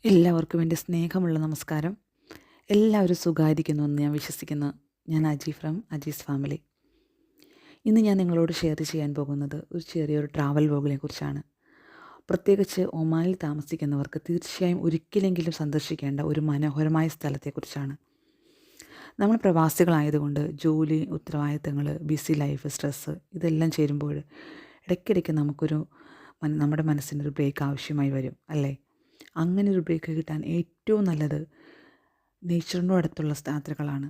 എല്ലാവർക്കും എൻ്റെ സ്നേഹമുള്ള നമസ്കാരം. എല്ലാവരും സുഖമായിരിക്കുന്നുവെന്ന് ഞാൻ വിശ്വസിക്കുന്നു. ഞാൻ അജി ഫ്രം അജീസ് ഫാമിലി. ഇന്ന് ഞാൻ നിങ്ങളോട് ഷെയർ ചെയ്യാൻ പോകുന്നത് ഒരു ചെറിയൊരു ട്രാവൽ വ്ലോഗിനെ കുറിച്ചാണ്. പ്രത്യേകിച്ച് ഒമാനിൽ താമസിക്കുന്നവർക്ക് തീർച്ചയായും ഒരിക്കലെങ്കിലും സന്ദർശിക്കേണ്ട ഒരു മനോഹരമായ സ്ഥലത്തെക്കുറിച്ചാണ്. നമ്മൾ പ്രവാസികളായതുകൊണ്ട് ജോലി, ഉത്തരവാദിത്തങ്ങൾ, ബിസി ലൈഫ്, സ്ട്രെസ്സ് ഇതെല്ലാം ചേരുമ്പോൾ ഇടയ്ക്കിടയ്ക്ക് നമ്മുടെ മനസ്സിനൊരു ബ്രേക്ക് ആവശ്യമായി വരും, അല്ലേ? അങ്ങനെ ഒരു ബ്രേക്ക് കിട്ടാൻ ഏറ്റവും നല്ലത് നേച്ചറിനോട് അടുത്തുള്ള യാത്രകളാണ്.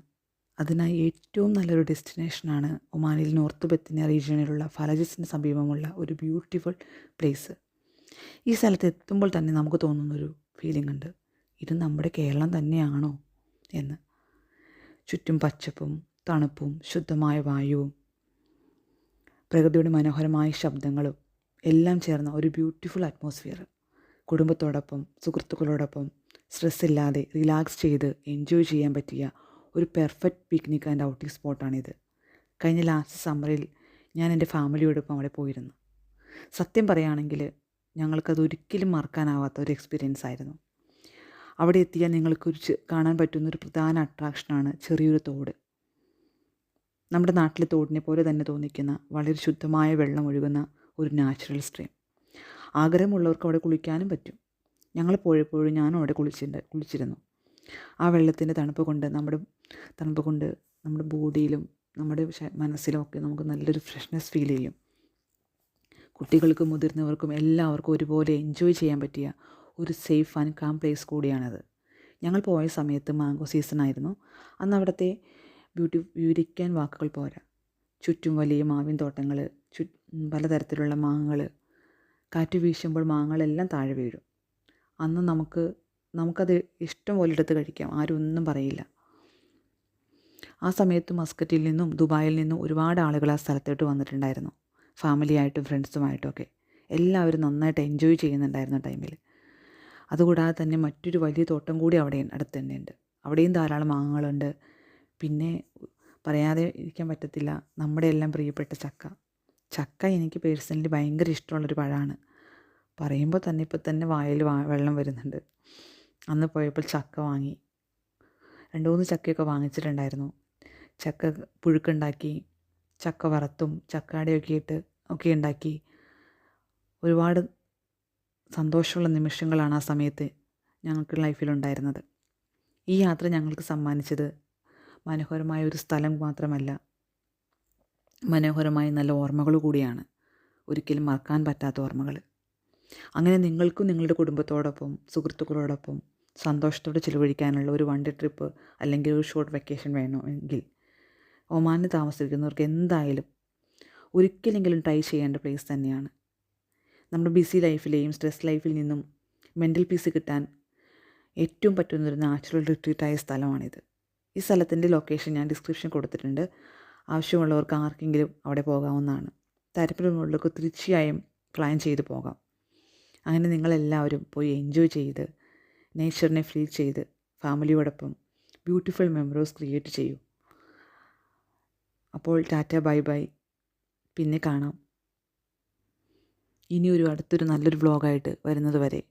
അതിനായി ഏറ്റവും നല്ലൊരു ഡെസ്റ്റിനേഷനാണ് ഒമാനിൽ നോർത്ത് ബെത്തിന റീജിയണിലുള്ള ഫലജിസിന് സമീപമുള്ള ഒരു ബ്യൂട്ടിഫുൾ പ്ലേസ്. ഈ സ്ഥലത്ത് എത്തുമ്പോൾ തന്നെ നമുക്ക് തോന്നുന്നൊരു ഫീലിംഗ് ഉണ്ട്, ഇത് നമ്മുടെ കേരളം തന്നെയാണോ എന്ന്. ചുറ്റും പച്ചപ്പും തണുപ്പും ശുദ്ധമായ വായുവും പ്രകൃതിയുടെ മനോഹരമായ ശബ്ദങ്ങളും എല്ലാം ചേർന്ന ഒരു ബ്യൂട്ടിഫുൾ അറ്റ്മോസ്ഫിയർ. കുടുംബത്തോടൊപ്പം, സുഹൃത്തുക്കളോടൊപ്പം സ്ട്രെസ് ഇല്ലാതെ റിലാക്സ് ചെയ്ത് എൻജോയ് ചെയ്യാൻ പറ്റിയ ഒരു പെർഫെക്റ്റ് പിക്നിക് ആൻഡ് ഔട്ടിംഗ് സ്പോട്ടാണിത്. കഴിഞ്ഞ ലാസ്റ്റ് സമ്മറിൽ ഞാൻ എൻ്റെ ഫാമിലിയോടൊപ്പം അവിടെ പോയിരുന്നു. സത്യം പറയുകയാണെങ്കിൽ ഞങ്ങൾക്കത് ഒരിക്കലും മറക്കാനാവാത്ത ഒരു എക്സ്പീരിയൻസ് ആയിരുന്നു. അവിടെ എത്തിയാൽ നിങ്ങൾക്ക് കാണാൻ പറ്റുന്നൊരു പ്രധാന അട്രാക്ഷനാണ് ചെറിയൊരു തോട്. നമ്മുടെ നാട്ടിലെ തോടിനെ പോലെ തന്നെ തോന്നിക്കുന്ന വളരെ ശുദ്ധമായ വെള്ളം ഒഴുകുന്ന ഒരു നാച്ചുറൽ സ്ട്രീം. ആഗ്രഹമുള്ളവർക്ക് അവിടെ കുളിക്കാനും പറ്റും. ഞങ്ങൾ പോയപ്പോഴും ഞാനും അവിടെ കുളിച്ചിരുന്നു. ആ വെള്ളത്തിൻ്റെ തണുപ്പ് കൊണ്ട് നമ്മുടെ ബോഡിയിലും നമ്മുടെ മനസ്സിലും ഒക്കെ നമുക്ക് നല്ലൊരു ഫ്രഷ്നെസ് ഫീൽ ചെയ്യും. കുട്ടികൾക്കും മുതിർന്നവർക്കും എല്ലാവർക്കും ഒരുപോലെ എൻജോയ് ചെയ്യാൻ പറ്റിയ ഒരു സേഫ് ആൻഡ് കാം പ്ലേസ് കൂടിയാണത്. ഞങ്ങൾ പോയ സമയത്ത് മാംഗോ സീസൺ ആയിരുന്നു. അന്ന് അവിടുത്തെ വിവരിക്കാൻ വാക്കുകൾ പോരാ. ചുറ്റും വലിയ മാവിൻ തോട്ടങ്ങൾ, പലതരത്തിലുള്ള മാങ്ങകൾ. കാറ്റ് വീശുമ്പോൾ മാങ്ങകളെല്ലാം താഴെ വീഴും. അന്ന് നമുക്കത് ഇഷ്ടം പോലെ എടുത്ത് കഴിക്കാം, ആരും ഒന്നും പറയില്ല. ആ സമയത്ത് മസ്കറ്റിൽ നിന്നും ദുബായിൽ നിന്നും ഒരുപാട് ആളുകൾ ആ സ്ഥലത്തോട്ട് വന്നിട്ടുണ്ടായിരുന്നു, ഫാമിലിയായിട്ടും ഫ്രണ്ട്സുമായിട്ടും ഒക്കെ. എല്ലാവരും നന്നായിട്ട് എൻജോയ് ചെയ്യുന്നുണ്ടായിരുന്ന ടൈമിൽ. അതുകൂടാതെ തന്നെ മറ്റൊരു വലിയ തോട്ടം കൂടി അവിടെ അടുത്ത് തന്നെ ഉണ്ട്. അവിടെയും ധാരാളം മാങ്ങകളുണ്ട്. പിന്നെ പറയാതെ ഇരിക്കാൻ പറ്റത്തില്ല, നമ്മുടെ എല്ലാം പ്രിയപ്പെട്ട ചക്ക എനിക്ക് പേഴ്സണലി ഭയങ്കര ഇഷ്ടമുള്ളൊരു പഴമാണ്. പറയുമ്പോൾ തന്നെ ഇപ്പോൾ തന്നെ വായിൽ വെള്ളം വരുന്നുണ്ട്. അന്ന് പോയപ്പോൾ ചക്ക വാങ്ങി, 2-3 ചക്കയൊക്കെ വാങ്ങിച്ചിട്ടുണ്ടായിരുന്നു. ചക്ക പുഴുക്കുണ്ടാക്കി, ചക്ക വറുത്തും ചക്കാടയൊക്കെ ഒക്കെ ഉണ്ടാക്കി. ഒരുപാട് സന്തോഷമുള്ള നിമിഷങ്ങളാണ് ആ സമയത്ത് ഞങ്ങൾക്ക് ലൈഫിലുണ്ടായിരുന്നത്. ഈ യാത്ര ഞങ്ങൾക്ക് സമ്മാനിച്ചത് മനോഹരമായ ഒരു സ്ഥലം മാത്രമല്ല, മനോഹരമായ നല്ല ഓർമ്മകൾ കൂടിയാണ്. ഒരിക്കലും മറക്കാൻ പറ്റാത്ത ഓർമ്മകൾ. അങ്ങനെ നിങ്ങൾക്കും നിങ്ങളുടെ കുടുംബത്തോടൊപ്പം, സുഹൃത്തുക്കളോടൊപ്പം സന്തോഷത്തോടെ ചിലവഴിക്കാനുള്ള ഒരു വൺ ഡേ ട്രിപ്പ് അല്ലെങ്കിൽ ഒരു ഷോർട്ട് വെക്കേഷൻ വേണമെങ്കിൽ ഒമാനിൽ താമസിക്കുന്നവർക്ക് എന്തായാലും ഒരിക്കലെങ്കിലും ട്രൈ ചെയ്യേണ്ട പ്ലേസ് തന്നെയാണ്. നമ്മുടെ ബിസി ലൈഫിലെയും സ്ട്രെസ് ലൈഫിൽ നിന്നും മെൻ്റൽ പീസ് കിട്ടാൻ ഏറ്റവും പറ്റുന്നൊരു നാച്ചുറൽ റിട്രീറ്റായ സ്ഥലമാണിത്. ഈ സ്ഥലത്തിൻ്റെ ലൊക്കേഷൻ ഞാൻ ഡിസ്ക്രിപ്ഷൻ കൊടുത്തിട്ടുണ്ട്. ആവശ്യമുള്ളവർക്ക് ആർക്കെങ്കിലും അവിടെ പോകാവുന്നതാണ്. താല്പര്യമുള്ളവർക്ക് തീർച്ചയായും പ്ലാൻ ചെയ്ത് പോകാം. അങ്ങനെ നിങ്ങളെല്ലാവരും പോയി എൻജോയ് ചെയ്ത് നേച്ചറിനെ ഫീൽ ചെയ്ത് ഫാമിലിയോടൊപ്പം ബ്യൂട്ടിഫുൾ മെമ്മറീസ് ക്രിയേറ്റ് ചെയ്യൂ. അപ്പോൾ ടാറ്റ, ബൈ ബൈ, പിന്നെ കാണാം. ഇനിയൊരു അടുത്തൊരു നല്ലൊരു വ്ലോഗായിട്ട് വരുന്നത് വരെ